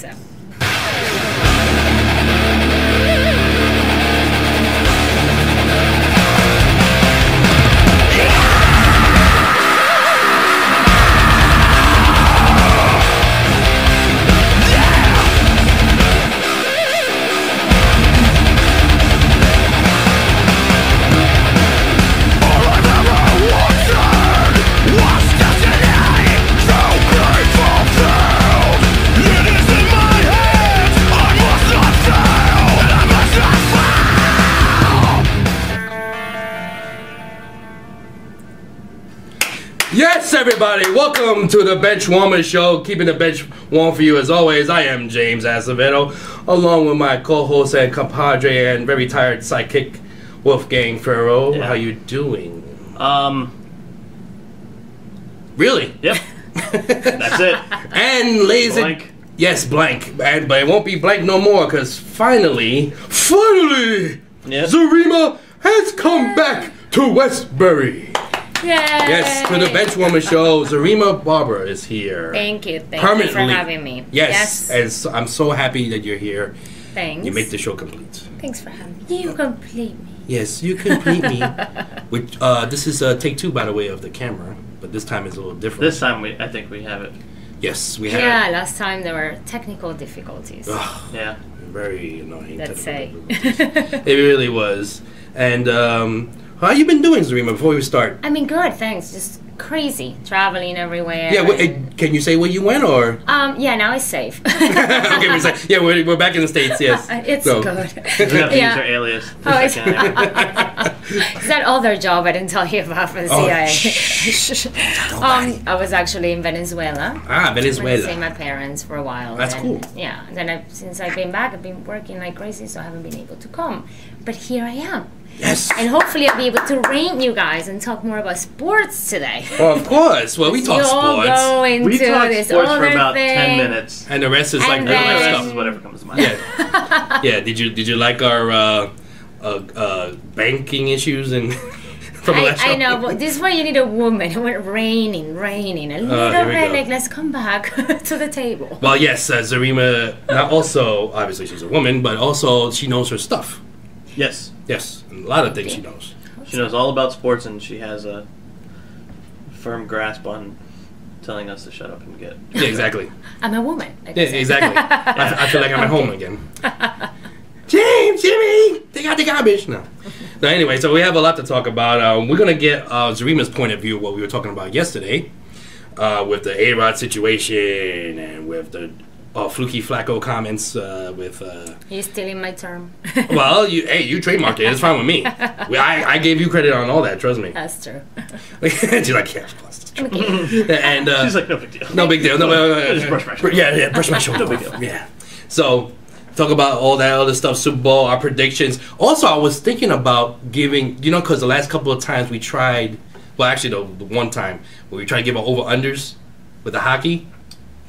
so. Yes, everybody, welcome to the Bench Warmer Show. Keeping the bench warm for you as always. I am James Acevedo, along with my co-host and compadre and very tired sidekick, Wolfgang Ferro. Yeah. How you doing? Really? Yep. That's it. And ladies and Blank. yes, blank. But it won't be blank no more, because finally, Yep. Zurima has come back to Westbury. Yay! Yes, to the Benchwarmer Show. Zurima Barba is here. Thank you for Permanently. having me. Yes, and so I'm so happy that you're here. Thanks. You make the show complete. Thanks for having me. You complete me. Yes, you complete me. Which this is take 2, by the way, of the camera, but this time is a little different. This time I think we have it. Yes, we have. Yeah, last time there were technical difficulties. Ugh, Yeah. very annoying. Let's say. It really was. And how you been doing, Zurima? Before we start. I mean, good, thanks. Just crazy, traveling everywhere. Yeah, can you say where you went, or? Yeah, now it's safe. Okay, we're back in the States. Yes, It's So- good. We have to Yeah. use our alias. For Oh, a it's second. is that other job I didn't tell you about from the CIA? I was actually in Venezuela. Ah, Went to see Venezuela. my parents for a while. That's and, cool. Yeah, and then since I've been back, I've been working like crazy, so I haven't been able to come. But here I am. Yes. And hopefully I'll be able to rein you guys and talk more about sports today. Well, of course. Well, we talk You all sports, go into We talked this sports for other about thing. 10 minutes. and the rest is like And And real the life rest stuff. is whatever comes to mind. Yeah. Yeah. Did you like our banking issues and from the last show? I know, but this is why you need a woman. It went raining, a little here we bit go. like, let's come back to the table. Well, yes, Zurima. Not also, obviously, she's a woman, but also she knows her stuff. Yes. Yes, a lot of things she knows. She knows all about sports, and she has a firm grasp on telling us to shut up and get. Yeah, exactly. I'm a woman. like Yeah, I said. exactly. I feel like I'm at home again. James, Jimmy, take out the garbage. No. So anyway, so we have a lot to talk about. We're gonna get Zurima's point of view of what we were talking about yesterday, with the A-Rod situation and with the fluky flacco comments. With You're stealing my term. well, you trademarked it. It's fine with me. I gave you credit on all that. Trust me. That's true. She's like, yeah, of course, that's true. And She's like, no big deal. no big deal. No, Just brush my shoulder. Yeah, brush my shoulder. No big off. deal. Yeah. So, talk about all that other stuff, Super Bowl, our predictions. Also, I was thinking about giving, because the last couple of times we tried, well, actually, the one time where we tried to give an over-unders with the hockey,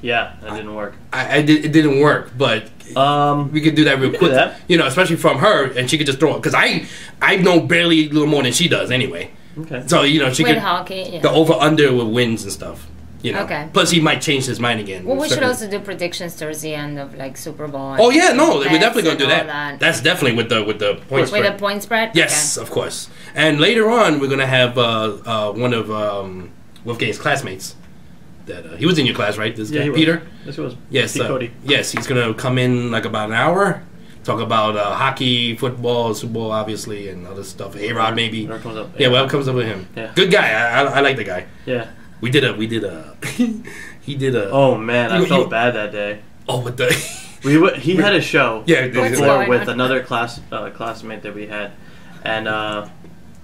Yeah, that didn't work. it didn't work, but we could do that real we quick. could do that. Especially from her, and she could just throw it. Because I know barely a little more than she does anyway. Okay. So, she With could, hockey, yeah. the over-under with wins and stuff. Okay. Plus, he might change his mind again. Well, we should Certain- also do predictions towards the end of like Super Bowl. Oh yeah, no, we're bets definitely gonna do and all that. That's definitely with the point With spread. a point spread? Yes, of course. And later on, we're gonna have one of Wolfgang's classmates. That he was in your class, right? This guy, he was. Peter. Yes, it was. Yes, Pete Cody. yes, he's gonna come in like about an hour. Talk about hockey, football, Super Bowl, obviously, and other stuff. A-Rod, maybe. Whatever comes up. Yeah, whatever comes up with him. Yeah. Good guy. I like the guy. Yeah. We did a. He did a. Oh man, I You- felt you- bad that day. Oh, with the. He had a show. Yeah, What's before going with on? another classmate that we had, and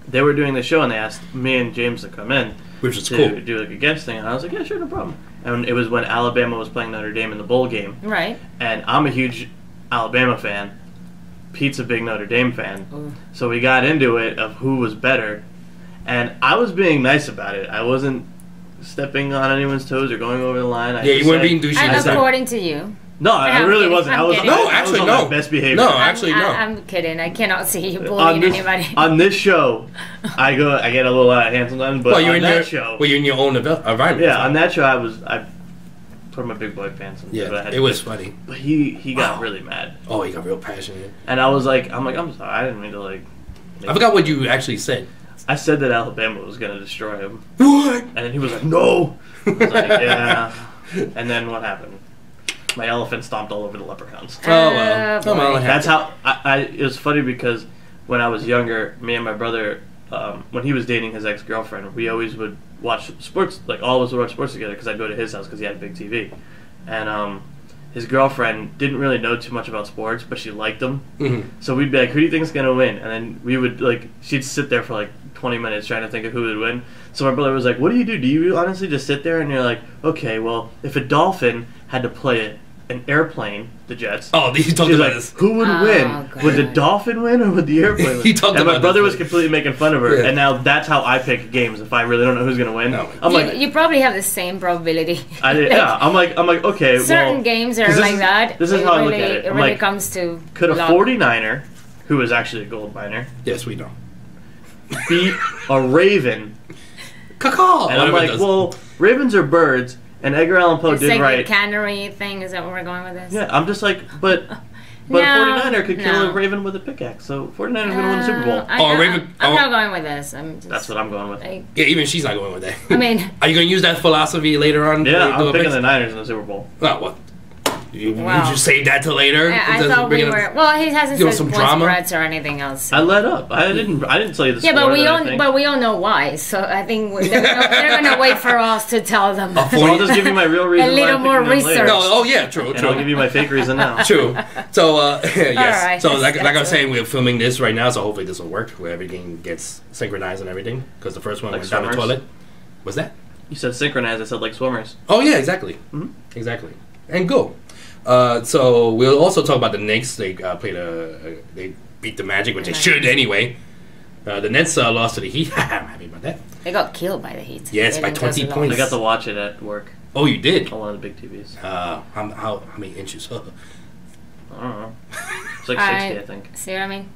they were doing the show, and they asked me and James to come in Which is to cool. do like a guest thing, and I was like, yeah, sure, no problem. And it was when Alabama was playing Notre Dame in the bowl game, Right. and I'm a huge Alabama fan. Pete's a big Notre Dame fan, Ooh. so we got into it of who was better, and I was being nice about it. I wasn't stepping on anyone's toes or going over the line. I Yeah, just you weren't said- being douchey. And this time. according to you. No, I I'm really kidding, wasn't. I'm I was kidding. on, No, I was actually, on no. my best behavior. No, actually, no. I'm kidding. I cannot see you on bullying this, anybody. on this show, I get a little out of hand sometimes, but Well, you're on in that your show, Well, you're in your own environment. yeah, on that show, I I'm a big boy fan. So Yeah, it was funny. But he got really mad. Oh, he got real passionate. And I was like, I'm sorry, I didn't mean to like. I forgot what you actually said. I said that Alabama was gonna destroy him. What? And then he was like, no. I was like, yeah. And then what happened? My elephant stomped all over the leprechauns. Oh well. Oh well. That's how it was funny because when I was younger, me and my brother, when he was dating his ex-girlfriend, we always would watch sports. Like all of us would watch sports together because I'd go to his house because he had a big TV, and his girlfriend didn't really know too much about sports, but she liked him. Mm-hmm. So we'd be like, "Who do you think's gonna win?" And then we would she'd sit there for like 20 minutes trying to think of who would win. So my brother was like, "What do? Do you honestly just sit there and you're like, okay, well, if a dolphin had to play an airplane, the Jets." Oh, he talked about this. Who would win? God. Would the dolphin win or would the airplane win? He talked and about my brother this. was completely making fun of her, Yeah. and now that's how I pick games. If I really don't know who's gonna win, No. I'm like, You probably have the same probability. I'm like, okay. Certain well, games are 'cause like that. This is how I look at it. It I'm really like, comes to could a luck. 49er, who is actually a gold miner, Yes, we know. beat a Raven? Caw. And I'm like, well, Ravens are birds, and Edgar Allan Poe It's did like right. the cannery thing. Is that where we're going with this? Yeah, I'm just like, but No, a 49er could kill no. a Raven with a pickaxe, so 49er's gonna win the Super Bowl. Raven. I'm not going with this. I'm just, That's what I'm going with. Like, Yeah, even she's not going with that. I mean, Are you going to use that philosophy later on? Yeah, Do I'm a picking picks? the Niners in the Super Bowl. Oh, what? You Wow. just save that till later? I Doesn't thought bring we it- were. Well, he hasn't You know, said some point drama? spreads or anything else. I let up. I didn't tell you the Yeah, score. but we or all anything. but we all know why. So I think they're gonna wait for us to tell them. So I'll just give you my real reason. A little why I'm more picking them later, research. No, oh yeah, true, and I'll give true. you my fake reason now. True. So, yes. right, So, like I was that's saying, we're filming this right now, so hopefully this will work, where everything gets synchronized and everything. Because the first one Like went down the swimmers? toilet. What's that? You said synchronized. I said like swimmers. Oh yeah, exactly. Mhm. Exactly. And go. So we'll also talk about the Knicks. They they beat the Magic, which they should anyway. The Nets lost to the Heat. I'm happy about that. They got killed by the Heat. Yes, They by didn't cause 20 a points. I got to watch it at work Oh, you did. on one of the big TVs. How many inches? I don't know. It's like 60, I think. See what I mean?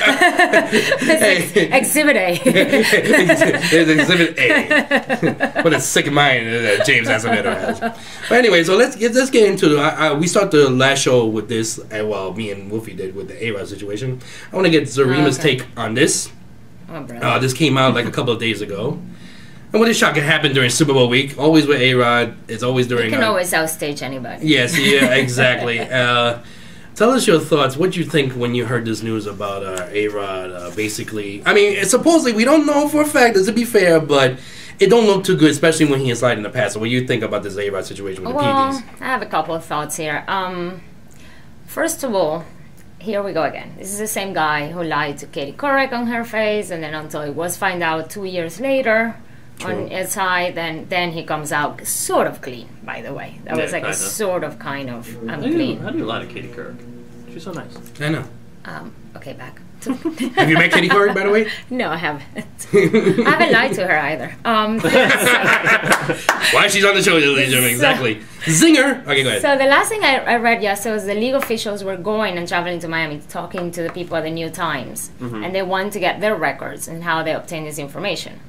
Hey. Exhibit A. It's Exhibit A. What a sick mind that James Acevedo has. But anyway, so let's get into we start the last show with this, and well, me and Wolfie did with the A-Rod situation. I want to get Zurima's take on this. Oh, bro. This came out like a couple of days ago. And what is shock it happened during Super Bowl week? Always with A-Rod. It's always during. You can always outstage anybody. Yes, yeah, exactly. Tell us your thoughts. What you think when you heard this news about A-Rod? Basically, I mean, supposedly we don't know for a fact. To be fair, but it don't look too good, especially when he has lied in the past. So, what do you think about this A-Rod situation with the Well, PDs? I have a couple of thoughts here. First of all, here we go again. This is the same guy who lied to Katie Couric on her face, and then until it was found out 2 years later on his side, then he comes out sort of clean, by the way. That was like a kinda. sort of, kind of, I'm clean. How do you lie to Katie Couric? She's so nice. I know. Okay, back. Have you met Katie Couric, by the way? No, I haven't. I haven't lied to her either. Why she's on the show, ladies and gentlemen, exactly. Zinger! Okay, go ahead. So the last thing I read yesterday was the league officials were going and traveling to Miami, talking to the people at the New Times, and they want to get their records and how they obtain this information.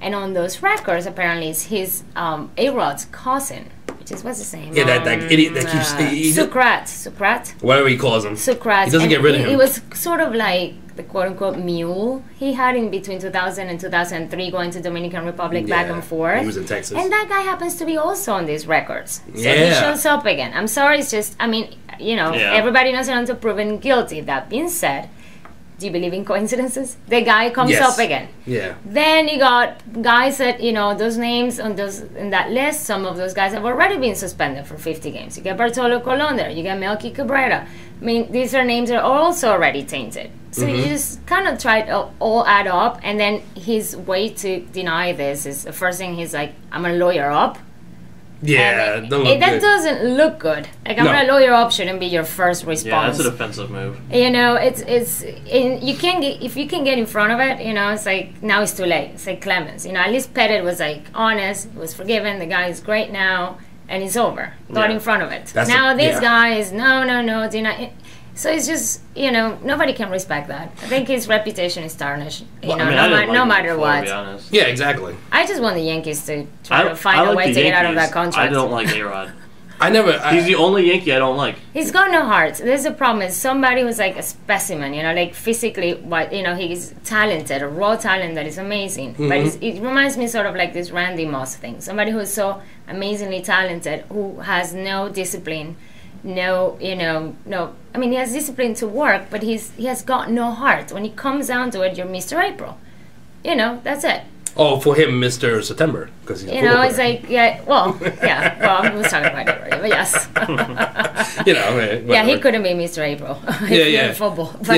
And on those records, apparently, is his A-Rod's cousin, which is what's his name? Yeah, that idiot that keeps... Sukrat. Whatever he calls him. Sukrat. He doesn't get rid of him. It was sort of like the quote-unquote mule he had in between 2000 and 2003 going to Dominican Republic back Yeah, and forth. he was in Texas. And that guy happens to be also on these records. So he Yeah. shows up again. I'm sorry, it's just, I mean, you know, Yeah. everybody knows until proven guilty. That being said, do you believe in coincidences? The guy comes Yes. up again. Yeah. Then you got guys that, you know, those names on those in that list, some of those guys have already been suspended for 50 games. You get Bartolo Colon there, you get Melky Cabrera. I mean, these are names that are also already tainted. So you just kind of try to all add up, and then his way to deny this is the first thing he's like, I'm a lawyer up. Yeah, And don't look that good. doesn't look good. Like, I'm No. a lawyer up shouldn't be your first response. Yeah, that's a defensive move. You know, you can't get, if you can get in front of it, you know, it's like, now it's too late. It's like Clemens, you know, at least Pettit was like honest, was forgiven, the guy is great now, and it's over. Got Yeah. in front of it. That's now a- this yeah. guy is, no, do not, So it's just, nobody can respect that. I think his reputation is tarnished. Well, I mean, I didn't like no him matter before, what. to be honest. Yeah, exactly. I just want the Yankees to try to I find a like way the to get out of Yankees. that contract. I don't like A-Rod. He's the only Yankee I don't like. He's got no heart. There's a problem. Is somebody who's like a specimen, like physically, he's talented, a raw talent that is amazing. But it reminds me sort of like this Randy Moss thing. Somebody who's so amazingly talented, who has no discipline, no. I mean, he has discipline to work, but he has got no heart. When it comes down to it, you're Mr. April. That's it. Oh, for him, Mr. September, because he's it's like, well, I was talking about it already, but yes. He couldn't be Mr. April. In football. But,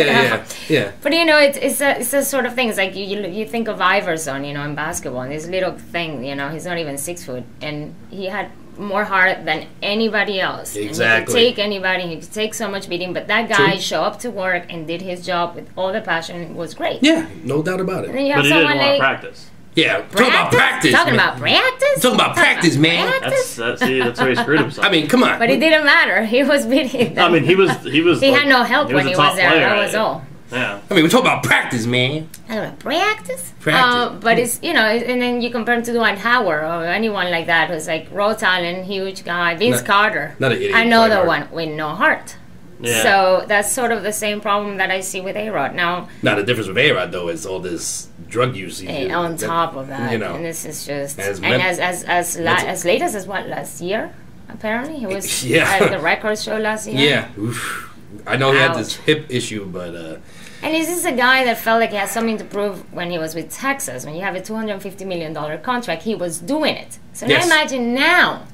yeah. But it's a sort of thing. It's like you think of Iverson, in basketball, and this little thing, he's not even 6 foot, and he had more heart than anybody else. Exactly. And he could take anybody, he could take so much beating, but that guy showed up to work and did his job with all the passion. It was great. Yeah, no doubt about it. And then you have but he didn't want to like, practice. Yeah, talking about practice. Talking about practice? Talking about practice, man. Practice? That's where he screwed himself. I mean, come on. But it didn't matter. He was beating them. I mean, he was. He had no help when he was there. That was all. Yeah. I mean, we're talking about practice, man. Practice? Practice. But it's, and then you compare him to Dwight Howard or anyone like that who's like raw talent, huge guy. Vince Carter. Not an idiot. Another one with no heart. Yeah. So that's sort of the same problem that I see with A-Rod. Now the difference with A-Rod, though, is all this drug use. On top of that. And this is just... as late as what, last year? Apparently. He was at the record show last year. Yeah. Oof. I know he had this hip issue, but... And is this a guy that felt like he had something to prove when he was with Texas? When you have a $250 million contract, he was doing it. So now imagine now...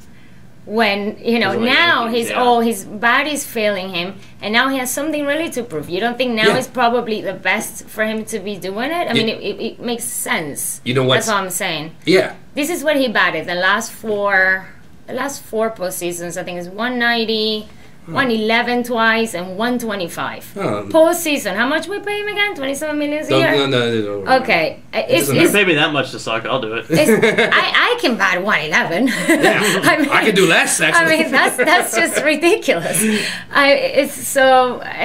when now his body's failing him, and now he has something really to prove. You don't think now is probably the best for him to be doing it? I mean, it makes sense. You know what? That's what I'm saying. Yeah. This is what he batted the last four postseasons. I think it's 190, 111 twice, and 125. Postseason. How much we pay him again? 27 million a year? No. Okay. You pay me that much to suck, I'll do it. I can bat 111. Yeah. I can do less, actually. I mean, that's just ridiculous. I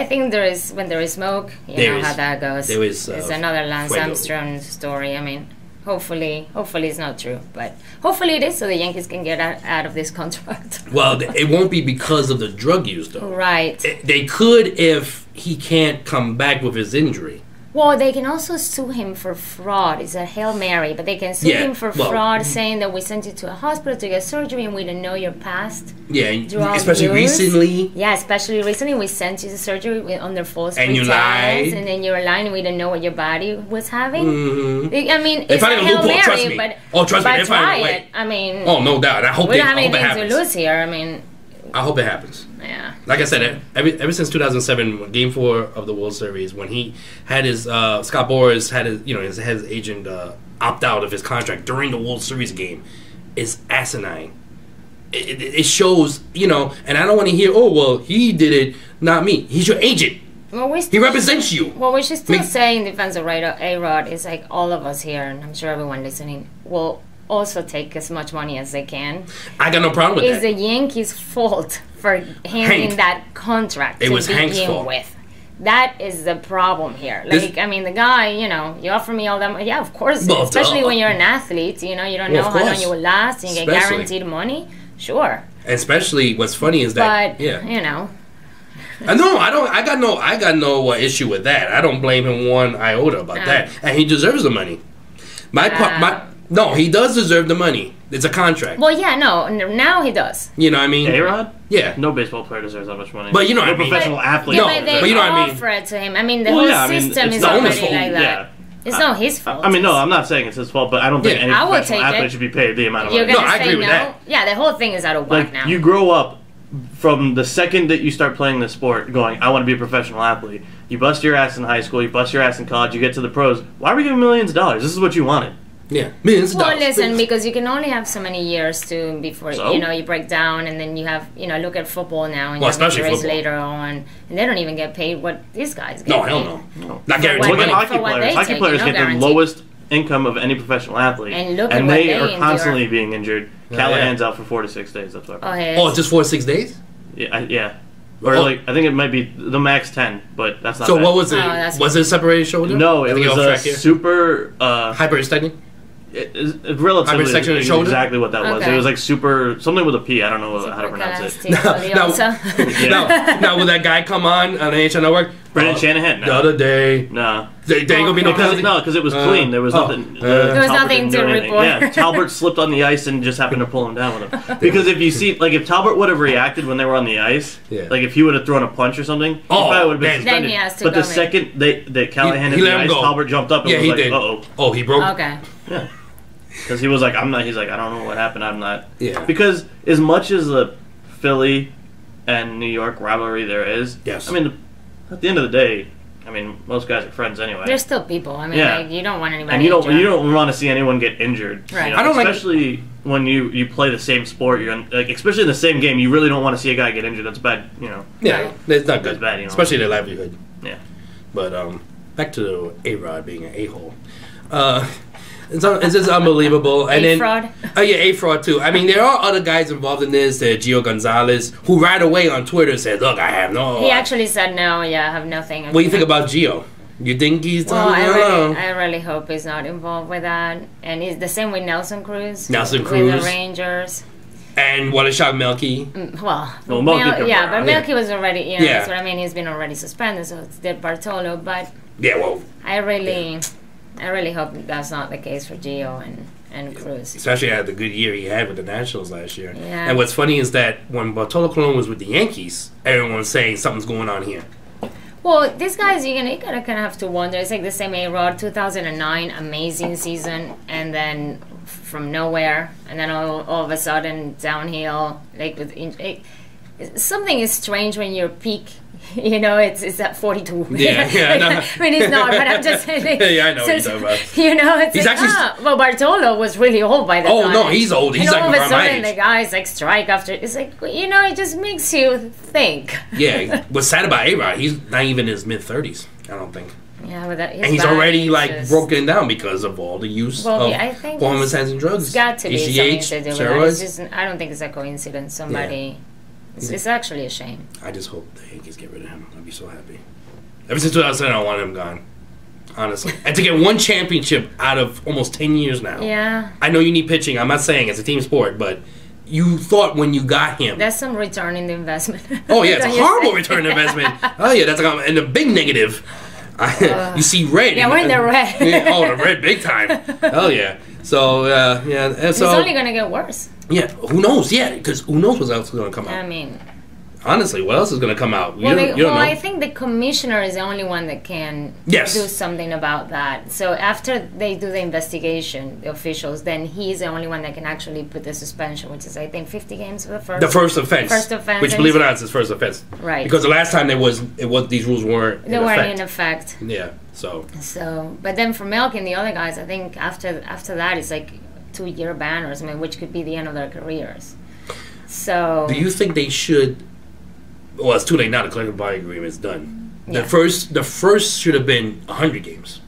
think when there is smoke, you know how that goes. It's another Lance Armstrong story. I mean, hopefully it's not true, but hopefully it is, so the Yankees can get out of this contract. Well, it won't be because of the drug use, though. Right. They could if he can't come back with his injury. Well, they can also sue him for fraud. It's a Hail Mary, but they can sue him for fraud, saying that we sent you to a hospital to get surgery and we didn't know your past. Yeah, especially recently. Yeah, especially recently. We sent you to surgery under false pretense. And you lied. And then you were lying and we didn't know what your body was having. Mm-hmm. I mean, it's a Hail Mary, trust me. But try it. I mean... Oh, no doubt. I hope we don't have anything to lose here. I mean... I hope it happens. Yeah. Like I said, ever since 2007, Game 4 of the World Series, when he had his Scott Boras had his agent opt out of his contract during the World Series game, is asinine. It shows, and I don't want to hear, oh well, he did it, not me. He's your agent. Well, he represents you. Well, we should still say in defense of A-Rod, is like all of us here, and I'm sure everyone listening will also take as much money as they can. I got no problem with that. It's the Yankees' fault for handing that contract to begin with. That is the problem here. Like, I mean, the guy, you offer me all that money. Yeah, of course. Well, especially when you're an athlete, you don't know how long you will last, and you get guaranteed money. Sure. Especially, what's funny is that, No, I got no issue with that. I don't blame him one iota about that, and he deserves the money. No, he does deserve the money. It's a contract. Well, yeah, no. Now he does. You know what I mean? A-Rod? Yeah. No baseball player deserves that much money. But you know what I mean? No professional athlete. But you know what I mean? Offer it to him. I mean, the whole system is already like that. Yeah. It's not his fault. I mean, no, I'm not saying it's his fault, but I don't think any professional athlete should be paid the amount of money. No, I agree with that. Yeah, the whole thing is out of whack now. You grow up from the second that you start playing the sport going, I want to be a professional athlete. You bust your ass in high school, you bust your ass in college, you get to the pros. Why are we giving millions of dollars? This is what you wanted. Yeah, millions of dollars. Well, listen, because you can only have so many years before you break down, and then you have look at football now, and you have injuries later on, and they don't even get paid what these guys get. No, hell no, not guaranteed. Look at hockey players. Hockey players get the lowest income of any professional athlete, and they are constantly being injured. Callahan's out for 4 to 6 days. That's what. Oh, just 4 to 6 days? Yeah. Or like I think it might be the max 10, but that's not. So bad. what was it? Oh, Was it a separated shoulder? No, it I think was off a track here. super. Hyperextending. It relatively Hypersection of the shoulder? exactly what that was. Okay. It was like super something with a P. I don't know how to pronounce it. Now will that guy come on the HN Network? Brendan Shanahan. The other day. No. There ain't gonna be no penalty. No, because it was clean. There was nothing. There was Talbot nothing didn't do to anything. report. Yeah, Talbot slipped on the ice and just happened to pull him down with him. Because if you see, like, if Talbot would have reacted when they were on the ice, Yeah. like if he would have thrown a punch or something, he probably would have been then suspended. he has to but go the second that Callahan He hit let the him ice, go. Talbot jumped up and Yeah, was he like, did. "Uh-oh." Oh, he broke. Okay. Yeah. Because he was like, I'm not. He's like, I don't know what happened. I'm not. Yeah. Because as much as the Philly and New York rivalry there is, Yes. I mean, at the end of the day, I mean, most guys are friends anyway. They're still people. I mean, Yeah. like, you don't want anybody. and you injured. don't want to see anyone get injured. Right. You know? I don't like- especially when you play the same sport. You're in, like, especially in the same game. You really don't want to see a guy get injured. That's bad. You know. Yeah, it's not good. That's bad, you know. Especially their livelihood. Yeah. But back to A-Rod being an a-hole. It's just unbelievable. And then fraud. Oh yeah, A-Fraud too. I mean, there are other guys involved in this. Gio Gonzalez, who right away on Twitter said, "Look, I have no." He actually said no. Yeah, I have nothing. What do you think about Gio? You think he's? Well, I really hope he's not involved with that. And it's the same with Nelson Cruz. Nelson with Cruz. the Rangers. And what a shock, Melky. Well, Melky yeah, but Yeah. Melky was already. You know, Yeah. that's what I mean. He's been already suspended, so it's did Bartolo. But Yeah, well, I really hope that's not the case for Gio and Cruz. especially after the good year he had with the Nationals last year. Yeah. And what's funny is that when Bartolo Colon was with the Yankees, everyone was saying something's going on here. Well, these guys, you kind of have to wonder. It's like the same A-Rod, 2009, amazing season, and then from nowhere, and then all of a sudden downhill. Like something is strange when your peak. You know, it's at 42. Yeah, yeah, no. I mean, it's not, but I'm just saying. Yeah, I know what you're talking about. You know, it's He's like, actually well, Bartolo was really old by the time. Oh no, he's old. He's and like all of a around my sudden, age. the guy's like strike after. It's like, you know, it just makes you think. Yeah, what's sad about A-Rod, he's not even in his mid-30s, I don't think. Yeah, with that, And he's already like broken down because of all the use of I think hormone-sensing drugs. It's got to be HGH, something to do with that. steroids. It's just, I don't think it's a coincidence. Somebody, it's actually a shame. I just hope the Yankees get rid of him. I'd be so happy. Ever since 2007, I want him gone. Honestly. And to get one championship out of almost 10 years now. Yeah. I know you need pitching. I'm not saying it's a team sport, but you thought when you got him. That's some return in the investment. Oh, yeah, it's a Don't you horrible say? return investment. Oh, yeah, that's like, and the big negative. You see red. Yeah, we're in the red. Yeah, oh, the red big time. Hell yeah. So, yeah. And It's so, only going to get worse. yeah, who knows? Yeah, because who knows what else is going to come out. I mean, Honestly, what else is going to come out? well, you don't know. I think the commissioner is the only one that can Yes. do something about that. So after they do the investigation, the officials, then he's the only one that can actually put the suspension, which is, I think, 50 games for the first. The first offense. First offense. Which, believe it or not, is his first offense. Right. Because the last time these rules weren't They weren't in effect. Yeah, so. So, but then for Melky and the other guys, I think after that, it's like 2-year ban or something, which could be the end of their careers. So. Do you think they should? Well, it's too late now. The collective bargaining agreement is done. Yeah. The first should have been 100 games.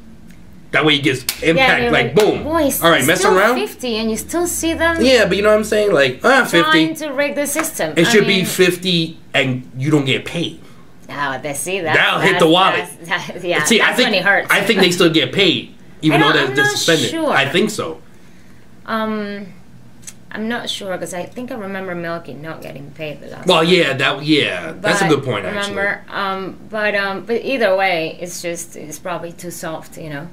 That way it gives impact. you're like boom. Boys, all right, mess still around. 50, and you still see them. Yeah, but you know what I'm saying? Like, 50. Trying to rig the system. It I should be mean, 50, and you don't get paid. Oh, they see that. That'll hit the wallet. Yeah, See, that's I think when it hurts. I think they still get paid, even though they're I'm not suspended. sure. I think so. I'm not sure because I think I remember Melky not getting paid the last. Well, yeah, that's a good point. Remember, but either way, it's probably too soft, you know.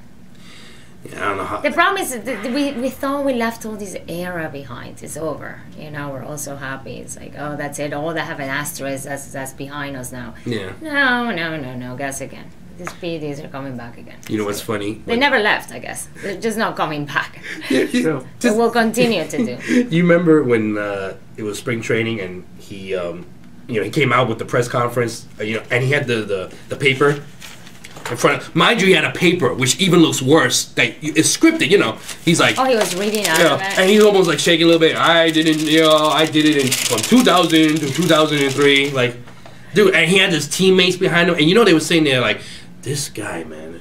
Yeah, I don't know how. The problem is that we thought we left all this era behind. It's over. You know, we're all so happy. It's like, oh, that's it. All that have an asterisk, that's behind us now. Yeah. No. Guess again. These PEDs are coming back again. You know what's funny? They never left, I guess. They're just not coming back. True. They will continue to do. You remember when it was spring training and he, he came out with the press conference, and he had the paper in front of. Mind you, he had a paper which even looks worse. Like it's scripted, He's like, Oh, he was reading out of it. and he's almost like shaking a little bit. I did it from 2000 to 2003, like, dude. And he had his teammates behind him, and they were sitting there like, this guy, man.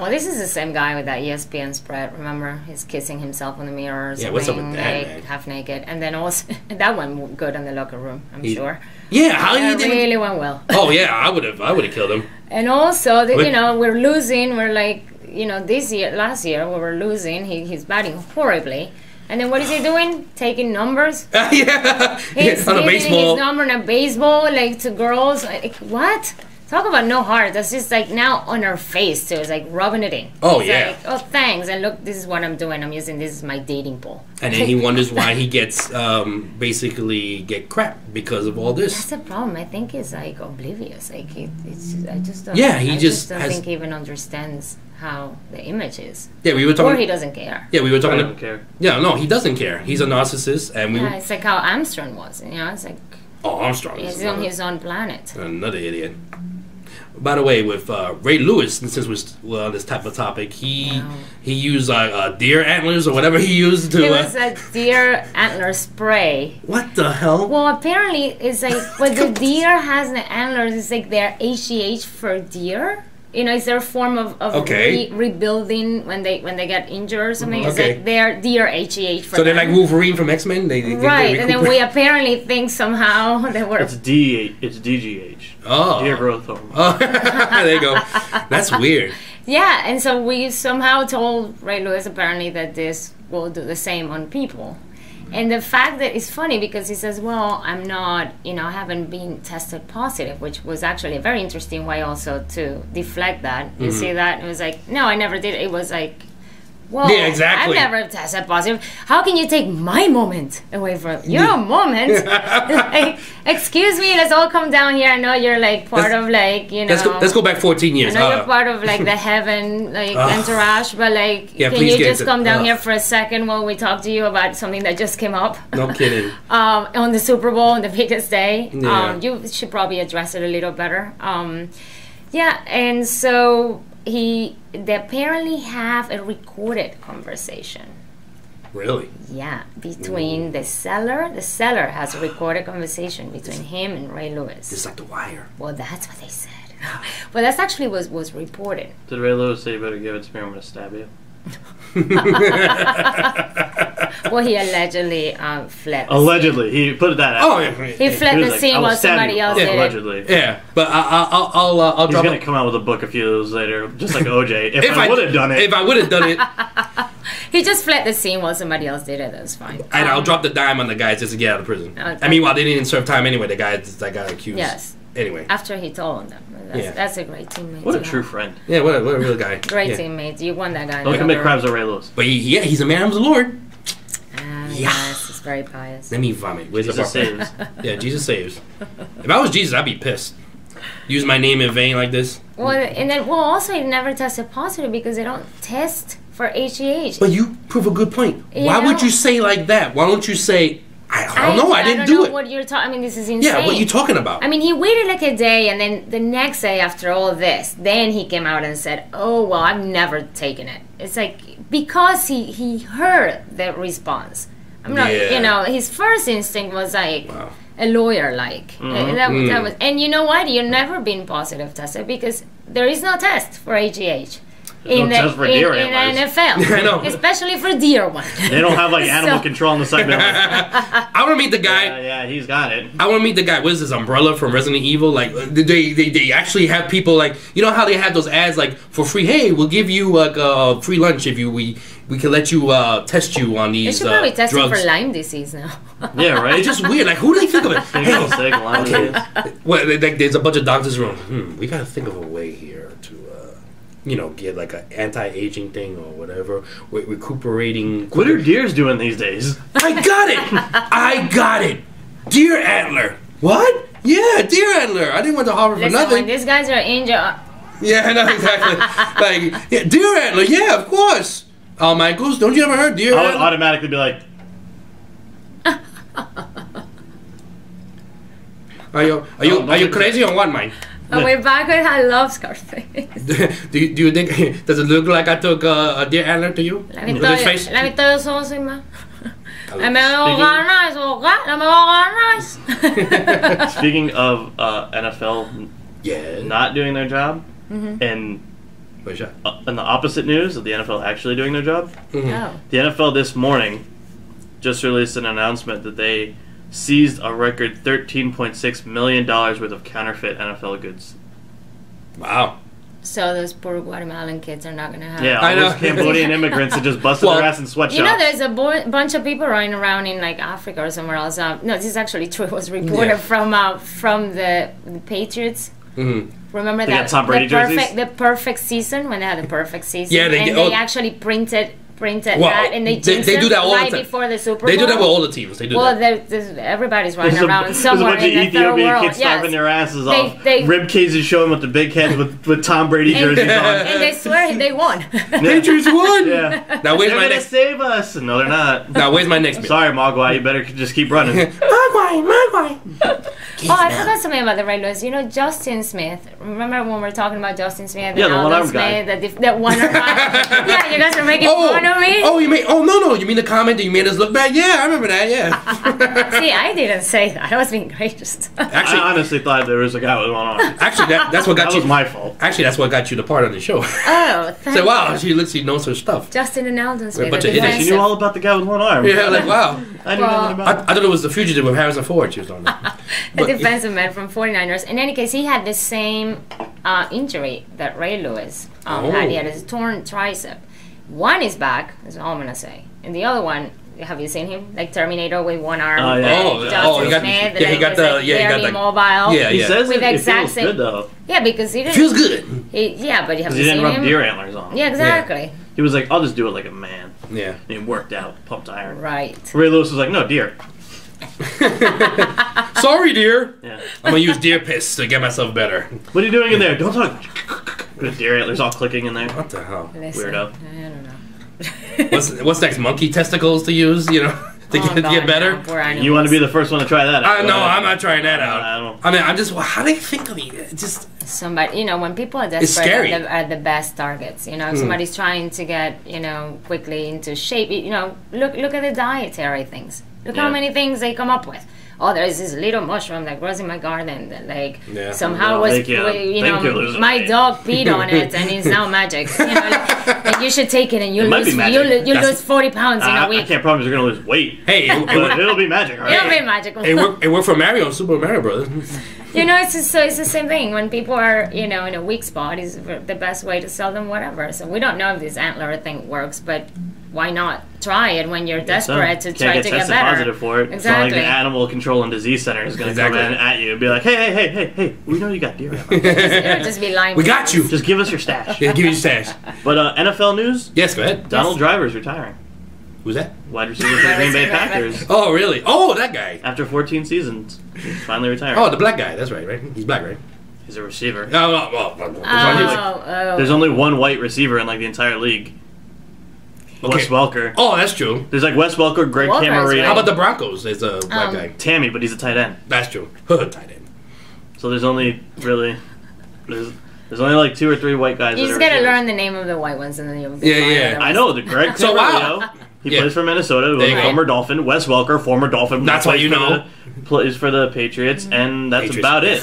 Well, this is the same guy with that ESPN spread. Remember, he's kissing himself in the mirror or something, Yeah, what's up with that, man? half naked, and then also that went good in the locker room. I'm sure. Yeah, how That you did? really went well. Oh yeah, I would have killed him. And also, But- we're losing. We're like, last year we were losing. He's batting horribly. And then what is he doing? Taking numbers? Yeah, He's on a giving baseball. his number in a baseball, like, to girls. Like, what? Talk about no heart. That's just, like, now on her face, too. It's like rubbing it in. Oh, It's yeah. like, oh, thanks. And look, this is what I'm doing. I'm using this as my dating pool. And then he wonders why he gets basically get crap because of all That's this. the problem. I think he's, like, oblivious. Like, I just don't... Yeah, he I just don't has- think he even understands how the image is. Yeah, we were Or talking. he doesn't care. Yeah, we were I talking. don't care. Yeah, no, he doesn't care. He's a narcissist, and we. Yeah, it's like how Armstrong was. It's like Oh, Armstrong is he's on his own planet. another idiot. By the way, with Ray Lewis, since we're on this type of topic, he used deer antlers or whatever he used to. It was a deer antler spray. What the hell? Well, apparently it's like when the deer has the antlers, it's like they're HGH for deer. It's their form of Okay. rebuilding when they get injured or something. It's Okay. like they're deer HGH for So they're them. like Wolverine from X-Men. They Right, and then we recuperate- apparently think somehow that we're It's DGH. Oh. Deer growth hormone. Oh, there you go. That's weird. yeah, and so we somehow told Ray Lewis apparently that this will do the same on people. And the fact that it's funny because he says, well, I'm not, I haven't been tested positive, which was actually a very interesting way also to deflect that. You see that? It was like, no, I never did. It was like, well, Yeah, exactly. I've never tested positive. How can you take my moment away from your moment? Like, excuse me, let's all come down here. I know you're like part of like, Let's go back 14 I years. know you're part of like the heaven like entourage, but like, Yeah, can please you get just into- come down here for a second while we talk to you about something that just came up? No kidding. On the Super Bowl on the biggest day. Yeah. You should probably address it a little better. Yeah, and so they apparently have a recorded conversation. Really? Yeah, between the seller. The seller has a recorded conversation between him and Ray Lewis. It's like The Wire. Well, that's what they said. But that's actually was reported. Did Ray Lewis say you better give it to me or I'm going to stab you? Well, he allegedly fled. Allegedly. He put that out. Oh yeah. He fled was the like, scene "I will while stab somebody you." else Yeah, did it. allegedly. Yeah, but I'll He's drop going it. to come out with a book a few years later, just like OJ. If If I would have done it. If I would have done it, He just fled the scene while somebody else did it. That was fine. and I'll drop the dime on the guys just to get out of prison. Okay. I mean, while they didn't serve time anyway, the guys that got accused. Yes. Anyway. After he told them. Yeah. That's a great teammate. What a to true have. friend. Yeah, what a real guy. Great Yeah. teammate. You won that guy. Don't commit crimes with Ray Lewis. But he's a man of the Lord. Yes, he's very pious. Let me vomit. Where's Jesus the bar? saves. Yeah, Jesus saves. If I was Jesus, I'd be pissed. Use my name in vain like this. Well, and then also he never tested positive because they don't test for HGH. But you prove a good point. You Why would know- you say like that? Why don't you say, I don't know, I didn't don't do know it. what you're talking. I mean, this is insane. Yeah, what are you talking about? I mean, he waited like a day, and then the next day after all this, then he came out and said, "Oh well, I've never taken it." It's like because he heard the response. I'm not, Yeah. his first instinct was like Wow. a lawyer, like Mm-hmm. that was. And you know what? You've never been positive tested because there is no test for HGH. no test for deer in antlers. NFL, I know. especially for deer one. They don't have like animal So- control on the side. I want to meet the guy. Yeah, he's got it. I want to meet the guy. What is this umbrella from Resident Evil? Like, they actually have people like, you know how they have those ads like for free. Hey, we'll give you like free lunch if we can let you test you on They these should probably test him drugs. for Lyme disease now. Yeah, right? It's just weird. Like, who do they think of it? Think of sick, Lyme disease. Well, like, there's a bunch of doctors who are, we gotta think of a way here to, get like an anti-aging thing or whatever. Recuperating. What are deers doing these days? I got it! I got it! Deer antler. What? Yeah, deer antler. I didn't went to Harvard for Listen, when nothing. these guys are injured, Yeah, no, exactly. Like, yeah, deer antler. Yeah, of course. Michaels, don't you ever heard deer I would antler? automatically be like, Are you crazy or what, Mike? and we're back with I love Scarface. do you think does it look like I took a deer antler to you? Let me With tell his you, face? let me tell you something, man. I Let me organize. speaking of NFL Yeah. not doing their job Mm-hmm. and What shot? In the opposite news of the NFL actually doing their job, Oh. the NFL this morning just released an announcement that they seized a record $13.6 million worth of counterfeit NFL goods. Wow. So those poor Guatemalan kids are not going to have. Yeah, all those Cambodian immigrants that just busted their ass in sweatshops. You know, there's a bunch of people running around in like Africa or somewhere else. No, this is actually true. It was reported from the Patriots. Mm-hmm. Remember They that got Tom Brady jerseys? the perfect season when they had the perfect season. Yeah, they actually printed that and they do that all right the time. before the Super Bowl. They do that with all the teams. They do that. Everybody's running around somewhere There's a bunch in of the third Ethiopian world. kids starving their asses off. they- Rib cages showing with the big heads with Tom Brady jerseys on. And they swear they won. Patriots won. Yeah. Now where's They're my gonna next? save us. No, they're not. Now where's my next meal? Sorry, Mogwai. You better just keep running. Mogwai. Oh, I forgot something about the Red Lewis. You know, Justin Smith. Remember when we were talking about Justin Smith? Yeah, the Alden one-armed guy. Smith, that one-armed guy. Yeah, you guys are making fun of me? Oh, you mean? Oh no! You mean the comment that you made us look bad? Yeah, I remember that. Yeah. See, I didn't say that. I was being gracious. Actually, I honestly thought there was a guy with one arm. actually, that's what got That you. was my fault. Actually, that's what got you the part on the show. Oh, thank Say, wow, she knows her stuff. Justin and Alden Smith. bunch the of idiots. She defensive- knew all about the guy with one arm. Yeah, like wow. I knew Well, nothing about I thought it was the fugitive with Harrison Ford. She was on that. the defensive man from 49ers. In any case, he had the same injury that Ray Lewis had. He had his torn tricep. One is back, that's all I'm going to say. And the other one, have you seen him? Like Terminator with one arm. Oh, yeah. Justin he got- Smith. yeah, he got barely mobile. Yeah, He says With it, the it exact feels same- good, though. Yeah, because he didn't. Feels good. But you have Because you he didn't seen rub him? deer antlers on. Yeah, exactly. He was like, I'll just do it like a man. Yeah. And he worked out, pumped iron. Right. Ray Lewis was like, no, deer. Sorry, dear. Yeah. I'm gonna use deer piss to get myself better. What are you doing in there? Don't talk. With deer antlers all clicking in there. What the hell? Listen, Weirdo. I don't know. What's next? Monkey testicles to use? You know, to get better. No, poor animals. You want to be the first one to try that out. No, I'm not trying that out. I don't. I mean, I'm just. How do you think of it? It's just. Somebody, you know, when people are It's desperate scary. are the best targets. You know, if somebody's trying to get, you know, quickly into shape, you know, look at the dietary things. Look how Yeah. many things they come up with. Oh, there's this little mushroom that grows in my garden that, like, Yeah. somehow Well, was, thank you. you Thank you, know, Elizabeth. my dog peed on it and it's now magic. You know, like, you should take it and you'll It might be lose, magic. you'll lose 40 pounds in a I week. can't promise you're gonna lose weight. Hey, But it'll be magic, all It'll right? be magical. it worked for Mario and Super Mario Brothers. You know, it's the same thing. When people are, you know, in a weak spot, is the best way to sell them whatever. So we don't know if this antler thing works, but why not try it when you're desperate to Can't try get to get tested better? positive for it. It's Exactly. not like the Animal Control and Disease Center is going to Exactly. come in at you and be like, hey, we know you got deer antlers. It'll just be lying. We got you. Just give us your stash. Yeah, give me your stash. But NFL news, Yes, go ahead. Donald Driver's retiring. Who's that? Wide receiver for the Green Bay Packers. Oh, really? Oh, that guy. After 14 seasons, he's finally retiring. Oh, the black guy. That's right, right? He's black, right? He's a receiver. Oh. There's only one white receiver in like the entire league. Okay. Wes Welker. Oh, that's true. There's like Wes Welker, Greg Welker is Camarillo, right. How about the Broncos? There's a black guy. Tammy, but he's a tight end. That's true. Tight end. So there's only really there's only like 2 or 3 white guys. You that just are gotta receivers. learn the name of the white ones and then you'll be Yeah, fine yeah. with the I know the Greg So, Camarillo. wow. He Yeah. plays for Minnesota. There you go. Former Dolphin. Wes Welker, former Dolphin. That's why you plays for know. Plays for the Patriots, and that's Patriots. about it.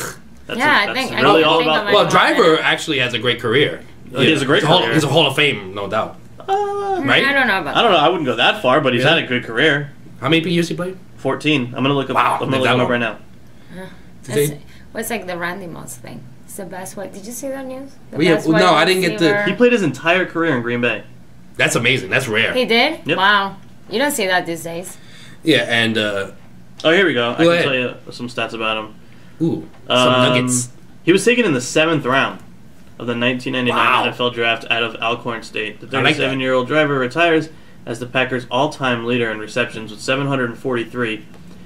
That's Yeah, I that's think- I really think- all I think about. I'm a- Well, Driver actually has a great career. He has a great career. He's a Hall of Fame, no doubt. Right? I don't know about I don't know. I wouldn't go that far, but he's Yeah. had a good career. How many years he played? 14. I'm gonna look up. Wow, I'm gonna look that him up long. right now. It's, what's like the Randy Moss thing? It's the best way. Did you see that news? The Yeah, best no, wide I didn't get the- receiver. He played his entire career in Green Bay. That's amazing. That's rare. He did? Yep. Wow. You don't see that these days. Yeah, and Oh, here we go. I Go can ahead. tell you some stats about him. ooh, some nuggets. He was taken in the 7th round of the 1999 Wow. NFL draft out of Alcorn State. The I like that. 37-year-old driver retires as the Packers' all-time leader in receptions with 743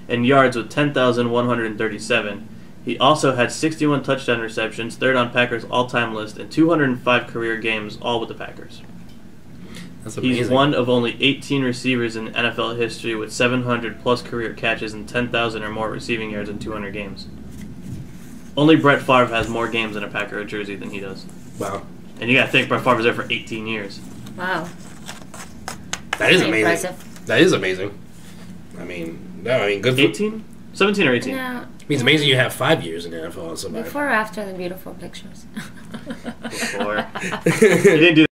and yards with 10,137. He also had 61 touchdown receptions, third on Packers' all-time list, and 205 career games, all with the Packers. That's amazing. He's one of only 18 receivers in NFL history with 700-plus career catches and 10,000 or more receiving yards in 200 games. Only Brett Favre has more games in a Packer jersey than he does. Wow. And you gotta think Brett Favre was there for 18 years. Wow. That is Pretty amazing. impressive. That is amazing. I mean, no, I mean, good for 18? 17 or 18. No. It's amazing you have 5 years in the NFL. So Before or after the beautiful pictures? Before. You didn't do